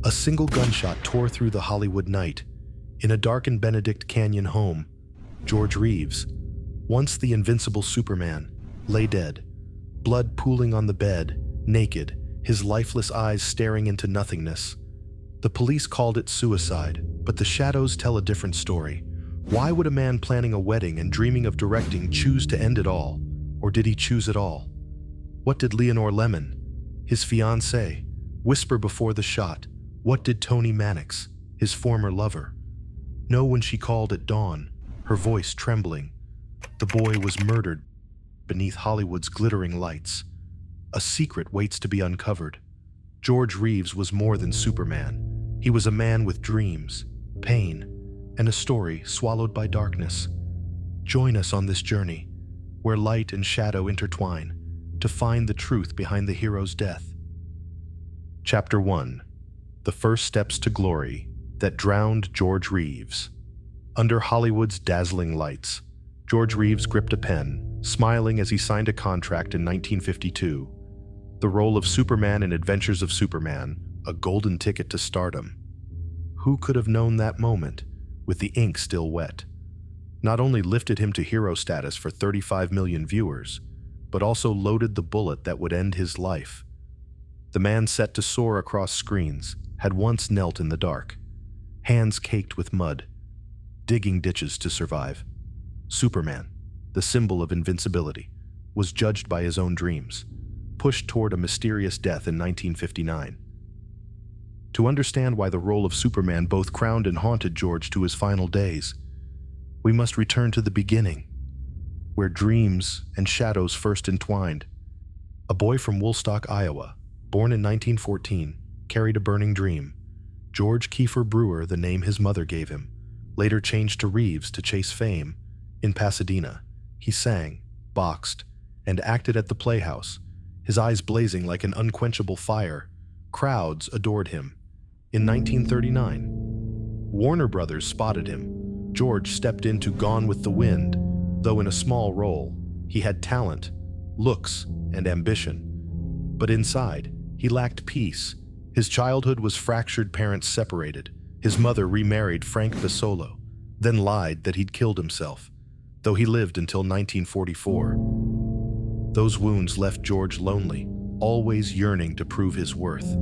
A single gunshot tore through the Hollywood night. In a darkened Benedict Canyon home, George Reeves, once the invincible Superman, lay dead, blood pooling on the bed, naked, his lifeless eyes staring into nothingness. The police called it suicide, but the shadows tell a different story. Why would a man planning a wedding and dreaming of directing choose to end it all? Or did he choose it all? What did Leonore Lemon, his fiancée, whisper before the shot? What did Tony Mannix, his former lover, know when she called at dawn, her voice trembling? The boy was murdered beneath Hollywood's glittering lights. A secret waits to be uncovered. George Reeves was more than Superman. He was a man with dreams, pain, and a story swallowed by darkness. Join us on this journey, where light and shadow intertwine, to find the truth behind the hero's death. Chapter 1. The First Steps to Glory That Drowned George Reeves. Under Hollywood's dazzling lights, George Reeves gripped a pen, smiling as he signed a contract in 1952. The role of Superman in Adventures of Superman, a golden ticket to stardom. Who could have known that moment, with the ink still wet, not only lifted him to hero status for 35 million viewers, but also loaded the bullet that would end his life. The man set to soar across screens had once knelt in the dark, hands caked with mud, digging ditches to survive. Superman, the symbol of invincibility, was judged by his own dreams, pushed toward a mysterious death in 1959. To understand why the role of Superman both crowned and haunted George to his final days, we must return to the beginning, where dreams and shadows first entwined. A boy from Woolstock, Iowa, born in 1914, carried a burning dream. George Kiefer Brewer, the name his mother gave him, later changed to Reeves to chase fame. In Pasadena, he sang, boxed, and acted at the Playhouse, his eyes blazing like an unquenchable fire. Crowds adored him. In 1939, Warner Brothers spotted him. George stepped into Gone with the Wind. Though in a small role, he had talent, looks, and ambition. But inside, he lacked peace. His childhood was fractured, parents separated. His mother remarried Frank Basolo, then lied that he'd killed himself, though he lived until 1944. Those wounds left George lonely, always yearning to prove his worth.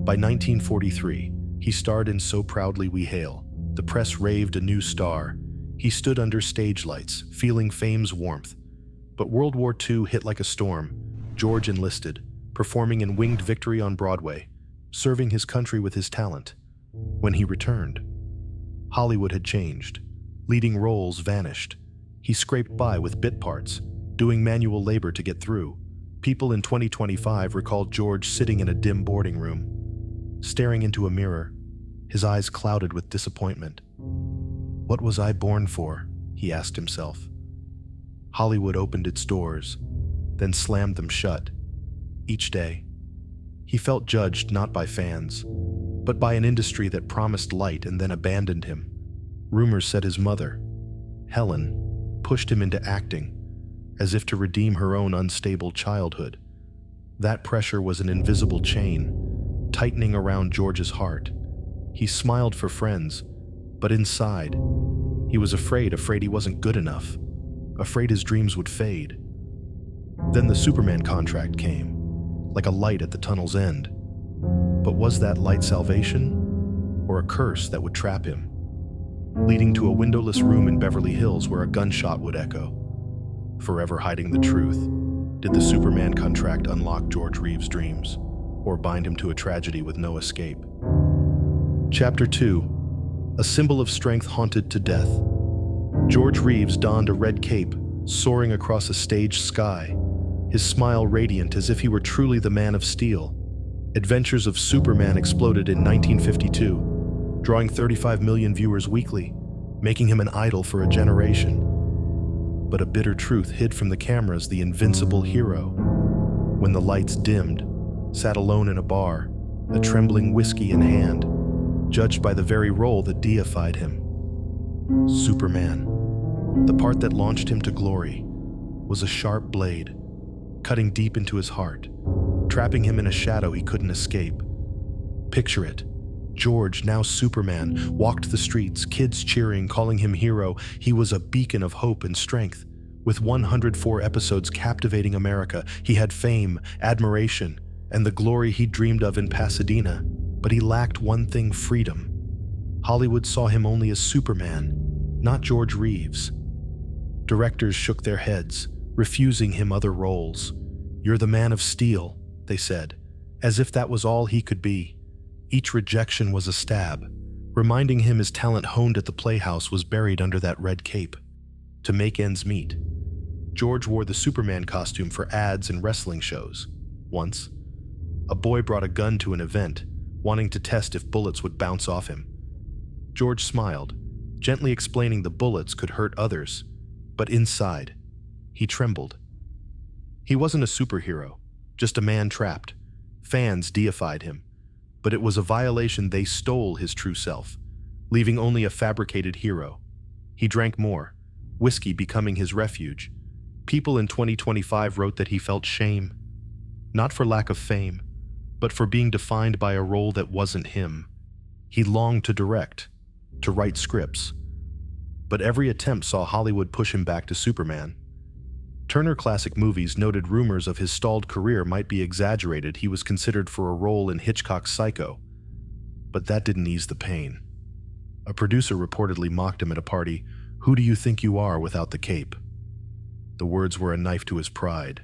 By 1943, he starred in So Proudly We Hail. The press raved a new star. He stood under stage lights, feeling fame's warmth. But World War II hit like a storm. George enlisted, performing in Winged Victory on Broadway, serving his country with his talent. When he returned, Hollywood had changed. Leading roles vanished. He scraped by with bit parts, doing manual labor to get through. People in 2025 recalled George sitting in a dim boarding room, staring into a mirror, his eyes clouded with disappointment. What was I born for? He asked himself. Hollywood opened its doors, then slammed them shut. Each day, he felt judged not by fans, but by an industry that promised light and then abandoned him. Rumors said his mother, Helen, pushed him into acting, as if to redeem her own unstable childhood. That pressure was an invisible chain, tightening around George's heart. He smiled for friends, but inside, he was afraid he wasn't good enough, afraid his dreams would fade. Then the Superman contract came, like a light at the tunnel's end. But was that light salvation, or a curse that would trap him, leading to a windowless room in Beverly Hills where a gunshot would echo, forever hiding the truth? Did the Superman contract unlock George Reeves' dreams, or bind him to a tragedy with no escape? Chapter 2. A symbol of strength haunted to death. George Reeves donned a red cape, soaring across a staged sky, his smile radiant as if he were truly the Man of Steel. Adventures of Superman exploded in 1952, drawing 35 million viewers weekly, making him an idol for a generation. But a bitter truth hid from the cameras the invincible hero. When the lights dimmed, sat alone in a bar, a trembling whiskey in hand, judged by the very role that deified him. Superman, the part that launched him to glory, was a sharp blade, cutting deep into his heart, trapping him in a shadow he couldn't escape. Picture it, George, now Superman, walked the streets, kids cheering, calling him hero. He was a beacon of hope and strength. With 104 episodes captivating America, he had fame, admiration, and the glory he dreamed of in Pasadena. But he lacked one thing: freedom. Hollywood saw him only as Superman, not George Reeves. Directors shook their heads, refusing him other roles. "You're the Man of Steel," they said, as if that was all he could be. Each rejection was a stab, reminding him his talent honed at the Playhouse was buried under that red cape. To make ends meet, George wore the Superman costume for ads and wrestling shows. Once, a boy brought a gun to an event, wanting to test if bullets would bounce off him. George smiled, gently explaining the bullets could hurt others, but inside, he trembled. He wasn't a superhero, just a man trapped. Fans deified him, but it was a violation. They stole his true self, leaving only a fabricated hero. He drank more, whiskey becoming his refuge. People in 2025 wrote that he felt shame, not for lack of fame, but for being defined by a role that wasn't him. He longed to direct, to write scripts, but every attempt saw Hollywood push him back to Superman. Turner Classic Movies noted rumors of his stalled career might be exaggerated. He was considered for a role in Hitchcock's Psycho, but that didn't ease the pain. A producer reportedly mocked him at a party. "Who do you think you are without the cape?" The words were a knife to his pride.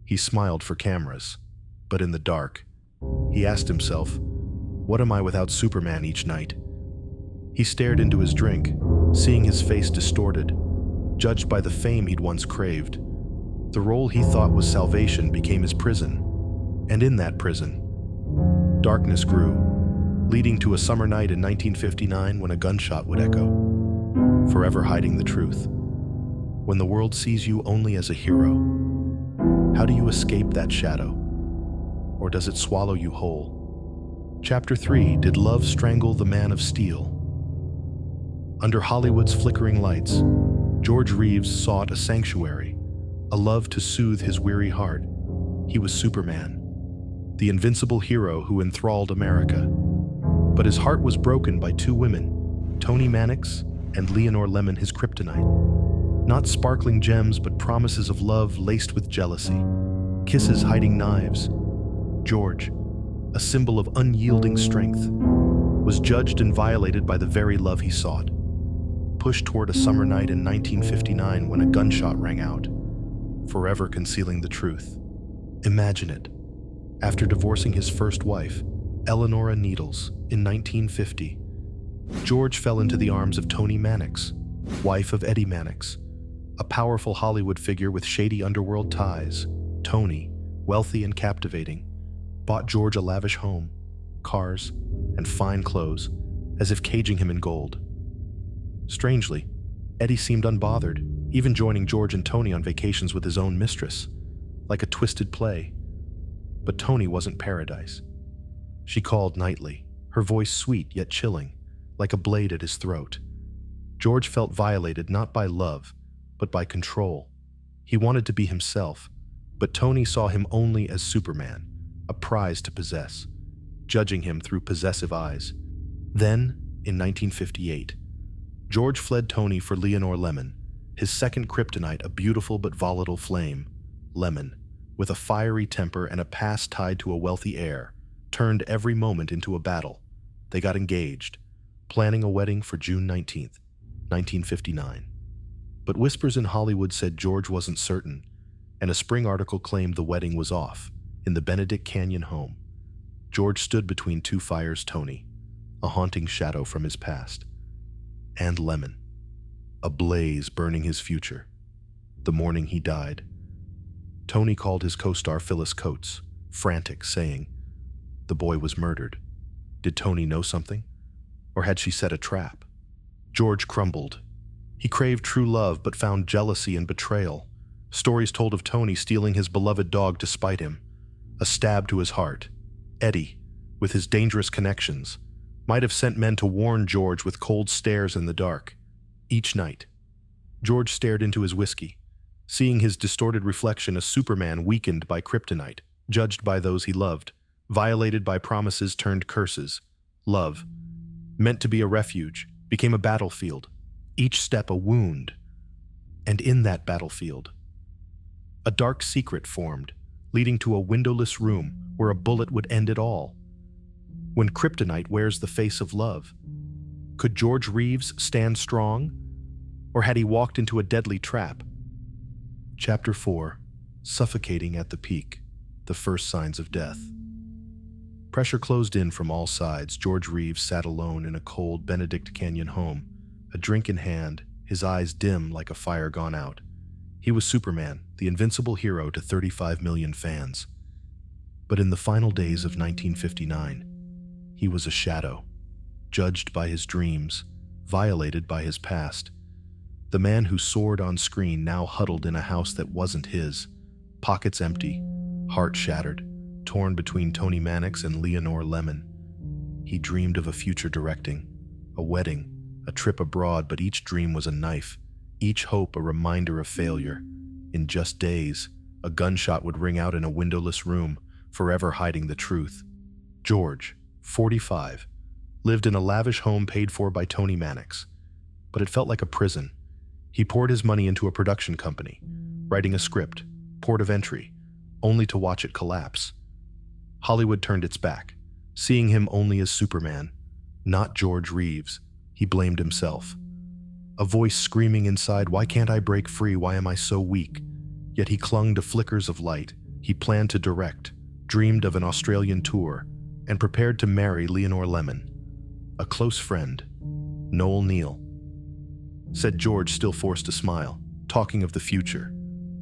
He smiled for cameras, but in the dark, he asked himself, "What am I without Superman?" Each night, he stared into his drink, seeing his face distorted, judged by the fame he'd once craved. The role he thought was salvation became his prison, and in that prison, darkness grew, leading to a summer night in 1959 when a gunshot would echo, forever hiding the truth. When the world sees you only as a hero, how do you escape that shadow? Or does it swallow you whole? Chapter 3, Did Love Strangle the Man of Steel? Under Hollywood's flickering lights, George Reeves sought a sanctuary, a love to soothe his weary heart. He was Superman, the invincible hero who enthralled America. But his heart was broken by two women, Toni Mannix and Leonore Lemmon, his kryptonite. Not sparkling gems, but promises of love laced with jealousy, kisses hiding knives. George, a symbol of unyielding strength, was judged and violated by the very love he sought. Pushed toward a summer night in 1959 when a gunshot rang out, forever concealing the truth. Imagine it. After divorcing his first wife, Eleanora Needles, in 1950, George fell into the arms of Toni Mannix, wife of Eddie Mannix, a powerful Hollywood figure with shady underworld ties. Toni, wealthy and captivating, bought George a lavish home, cars, and fine clothes, as if caging him in gold. Strangely, Eddie seemed unbothered, even joining George and Toni on vacations with his own mistress, like a twisted play. But Toni wasn't paradise. She called nightly, her voice sweet yet chilling, like a blade at his throat. George felt violated not by love, but by control. He wanted to be himself, but Toni saw him only as Superman, a prize to possess, judging him through possessive eyes. Then, in 1958, George fled Toni for Leonore Lemmon, his second kryptonite, a beautiful but volatile flame. Lemmon, with a fiery temper and a past tied to a wealthy heir, turned every moment into a battle. They got engaged, planning a wedding for June 19th, 1959. But whispers in Hollywood said George wasn't certain, and a spring article claimed the wedding was off, in the Benedict Canyon home. George stood between two fires: Toni, a haunting shadow from his past, and Lemmon, a blaze burning his future. The morning he died, Toni called his co-star Phyllis Coates, frantic, saying, "The boy was murdered." Did Toni know something? Or had she set a trap? George crumbled. He craved true love, but found jealousy and betrayal. Stories told of Toni stealing his beloved dog to spite him, a stab to his heart. Eddie, with his dangerous connections, might have sent men to warn George with cold stares in the dark. Each night, George stared into his whiskey, seeing his distorted reflection, a Superman weakened by kryptonite, judged by those he loved, violated by promises turned curses. Love, meant to be a refuge, became a battlefield, each step a wound. And in that battlefield, a dark secret formed, leading to a windowless room where a bullet would end it all. When kryptonite wears the face of love, could George Reeves stand strong, or had he walked into a deadly trap? Chapter 4, Suffocating at the Peak, the First Signs of Death. Pressure closed in from all sides. George Reeves sat alone in a cold Benedict Canyon home, a drink in hand, his eyes dim like a fire gone out. He was Superman, the invincible hero to 35 million fans. But in the final days of 1959, he was a shadow, judged by his dreams, violated by his past. The man who soared on screen now huddled in a house that wasn't his, pockets empty, heart shattered, torn between Tony Mannix and Leonore Lemon. He dreamed of a future directing, a wedding, a trip abroad, but each dream was a knife, each hope a reminder of failure. In just days, a gunshot would ring out in a windowless room, forever hiding the truth. George, 45, lived in a lavish home paid for by Tony Mannix, but it felt like a prison. He poured his money into a production company, writing a script, port of entry, only to watch it collapse. Hollywood turned its back, seeing him only as Superman, not George Reeves. He blamed himself. A voice screaming inside, "Why can't I break free? Why am I so weak?" Yet he clung to flickers of light. He planned to direct, dreamed of an Australian tour, and prepared to marry Leonore Lemon. A close friend, Noel Neal, said George, still forced to smile, talking of the future,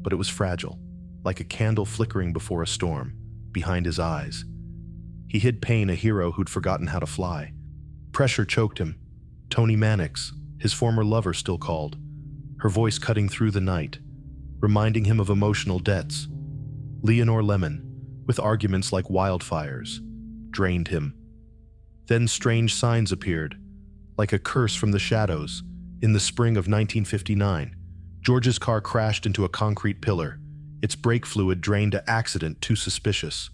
but it was fragile, like a candle flickering before a storm, behind his eyes. He hid pain, a hero who'd forgotten how to fly. Pressure choked him. Tony Mannix, his former lover, still called, her voice cutting through the night, reminding him of emotional debts. Leonore Lemon, with arguments like wildfires, drained him. Then strange signs appeared, like a curse from the shadows. In the spring of 1959, George's car crashed into a concrete pillar. Its brake fluid drained to accident, too suspicious.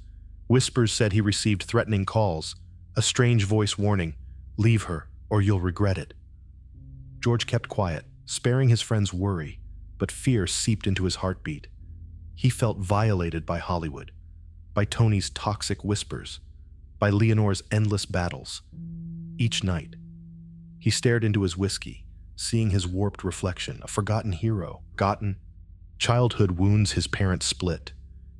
Whispers said he received threatening calls, a strange voice warning, "Leave her, or you'll regret it." George kept quiet, sparing his friends worry, but fear seeped into his heartbeat. He felt violated by Hollywood, by Tony's toxic whispers, by Leonore's endless battles. Each night, he stared into his whiskey, seeing his warped reflection, a forgotten hero, childhood wounds his parents split.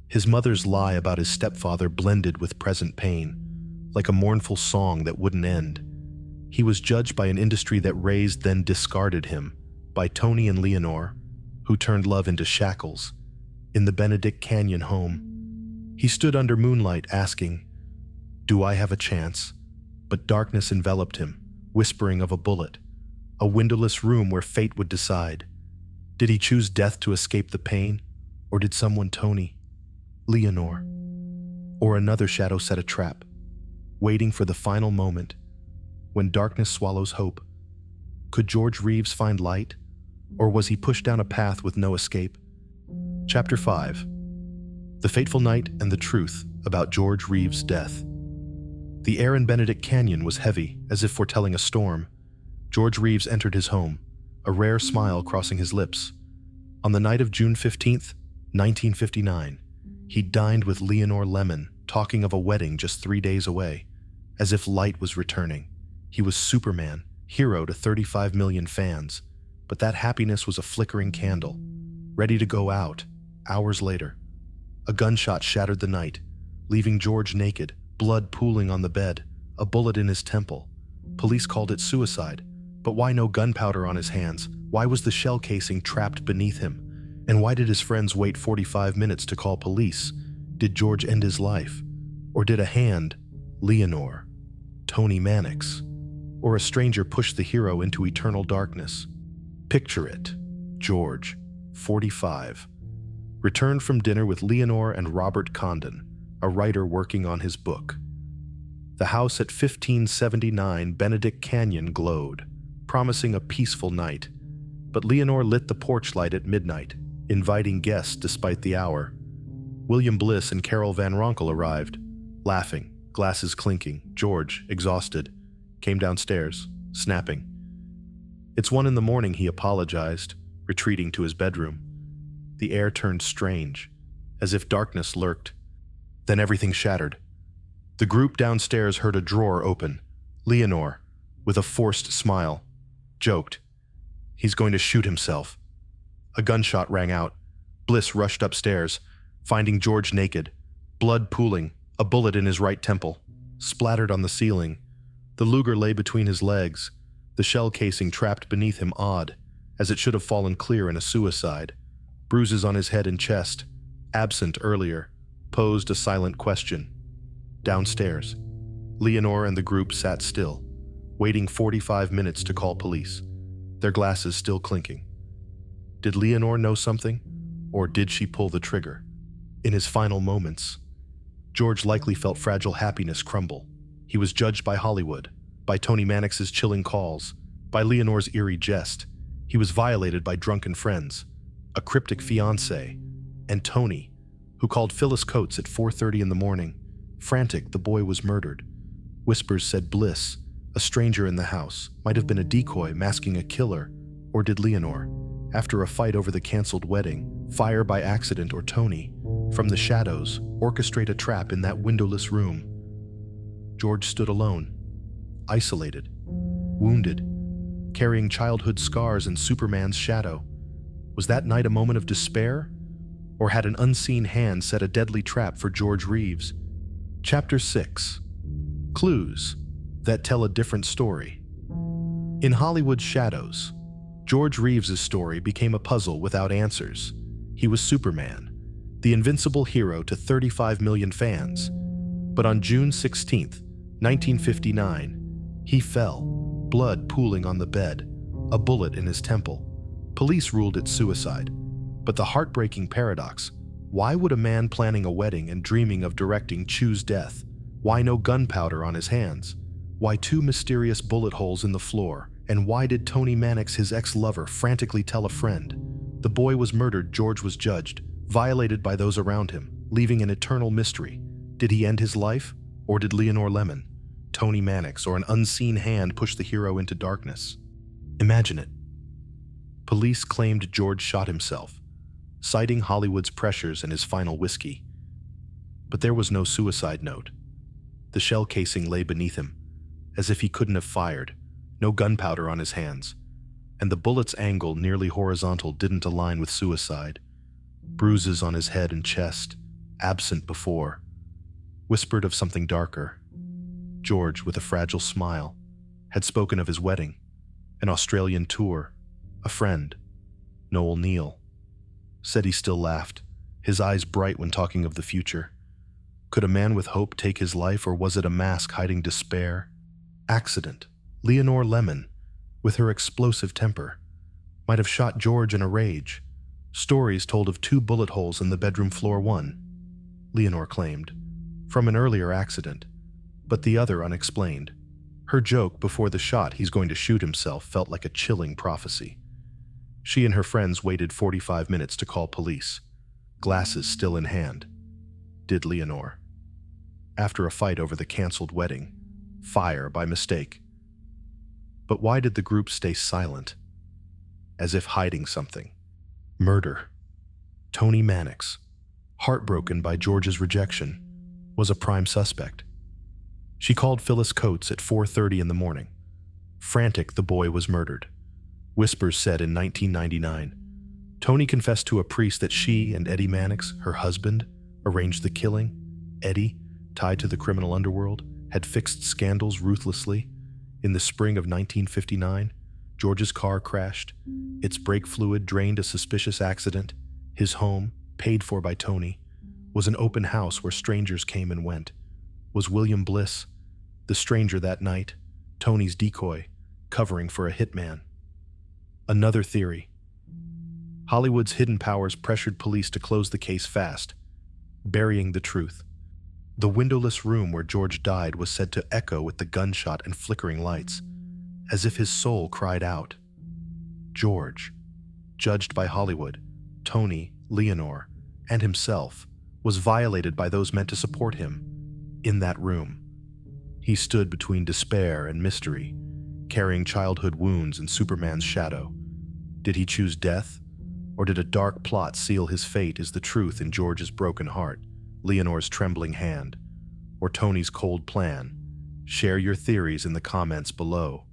His mother's lie about his stepfather blended with present pain, like a mournful song that wouldn't end. He was judged by an industry that raised then discarded him, by Tony and Leonore, who turned love into shackles. In the Benedict Canyon home, he stood under moonlight asking, "Do I have a chance?" But darkness enveloped him, whispering of a bullet, a windowless room where fate would decide. Did he choose death to escape the pain, or did someone, Tony, Leonore, or another shadow, set a trap, waiting for the final moment when darkness swallows hope? Could George Reeves find light, or was he pushed down a path with no escape? Chapter 5, The Fateful Night and the Truth About George Reeves' Death. The air in Benedict Canyon was heavy, as if foretelling a storm. George Reeves entered his home, a rare smile crossing his lips. On the night of June 15th, 1959, he dined with Leonore Lemon, talking of a wedding just 3 days away, as if light was returning. He was Superman, hero to 35 million fans, but that happiness was a flickering candle, ready to go out. Hours later, a gunshot shattered the night, leaving George naked, blood pooling on the bed, a bullet in his temple. Police called it suicide, but why no gunpowder on his hands? Why was the shell casing trapped beneath him? And why did his friends wait 45 minutes to call police? Did George end his life? Or did a hand, Leonore, Tony Mannix, or a stranger push the hero into eternal darkness? Picture it. George, 45, returned from dinner with Leonore and Robert Condon, a writer working on his book. The house at 1579 Benedict Canyon glowed, promising a peaceful night. But Leonore lit the porch light at midnight, inviting guests despite the hour. William Bliss and Carol Van Ronkel arrived, laughing, glasses clinking. George, exhausted, came downstairs, snapping. It's 1 in the morning, he apologized, retreating to his bedroom. The air turned strange, as if darkness lurked. Then everything shattered. The group downstairs heard a drawer open. Leonore, with a forced smile, joked, "He's going to shoot himself." A gunshot rang out. Bliss rushed upstairs, finding George naked, blood pooling, a bullet in his right temple, splattered on the ceiling. The Luger lay between his legs, the shell casing trapped beneath him odd, as it should have fallen clear in a suicide. Bruises on his head and chest, absent earlier, posed a silent question. Downstairs, Leonore and the group sat still, waiting 45 minutes to call police, their glasses still clinking. Did Leonore know something, or did she pull the trigger? In his final moments, George likely felt fragile happiness crumble. He was judged by Hollywood, by Tony Mannix's chilling calls, by Leonore's eerie jest. He was violated by drunken friends, a cryptic fiancé, and Tony, who called Phyllis Coates at 4:30 in the morning. Frantic, the boy was murdered. Whispers said Bliss, a stranger in the house, might have been a decoy masking a killer, or did Leonore, after a fight over the canceled wedding, fire by accident, or Tony, from the shadows, orchestrate a trap in that windowless room? George stood alone, isolated, wounded, carrying childhood scars and Superman's shadow. Was that night a moment of despair? Or had an unseen hand set a deadly trap for George Reeves? Chapter 6. Clues that tell a different story. In Hollywood's shadows, George Reeves' story became a puzzle without answers. He was Superman, the invincible hero to 35 million fans. But on June 16, 1959, he fell, blood pooling on the bed, a bullet in his temple. Police ruled it suicide. But the heartbreaking paradox: why would a man planning a wedding and dreaming of directing choose death? Why no gunpowder on his hands? Why 2 mysterious bullet holes in the floor? And why did Tony Mannix, his ex-lover, frantically tell a friend? The boy was murdered, George was judged, violated by those around him, leaving an eternal mystery. Did he end his life? Or did Leonore Lemon, Tony Mannix, or an unseen hand push the hero into darkness? Imagine it. Police claimed George shot himself, citing Hollywood's pressures and his final whiskey. But there was no suicide note. The shell casing lay beneath him, as if he couldn't have fired, no gunpowder on his hands, and the bullet's angle, nearly horizontal, didn't align with suicide. Bruises on his head and chest, absent before, whispered of something darker. George, with a fragile smile, had spoken of his wedding, an Australian tour, a friend, Noel Neal. Said he still laughed, his eyes bright when talking of the future. Could a man with hope take his life, or was it a mask hiding despair? Accident. Leonore Lemon, with her explosive temper, might have shot George in a rage. Stories told of 2 bullet holes in the bedroom floor, one, Leonore claimed, from an earlier accident, but the other unexplained. Her joke before the shot, "He's going to shoot himself," felt like a chilling prophecy. She and her friends waited 45 minutes to call police, glasses still in hand. Did Leonore? After a fight over the canceled wedding, fire by mistake. But why did the group stay silent, as if hiding something? Murder. Tony Mannix, heartbroken by George's rejection, was a prime suspect. She called Phyllis Coates at 4:30 in the morning. Frantic, the boy was murdered. Whispers said in 1999. Tony confessed to a priest that she and Eddie Mannix, her husband, arranged the killing. Eddie, tied to the criminal underworld, had fixed scandals ruthlessly. In the spring of 1959, George's car crashed. Its brake fluid drained, a suspicious accident. His home, paid for by Tony, was an open house where strangers came and went. Was William Bliss, the stranger that night, Tony's decoy, covering for a hitman? Another theory. Hollywood's hidden powers pressured police to close the case fast, burying the truth. The windowless room where George died was said to echo with the gunshot and flickering lights, as if his soul cried out. George, judged by Hollywood, Tony, Leonore, and himself, was violated by those meant to support him in that room. He stood between despair and mystery, carrying childhood wounds and Superman's shadow. Did he choose death? Or did a dark plot seal his fate as the truth in George's broken heart, Leonore's trembling hand, or Tony's cold plan? Share your theories in the comments below.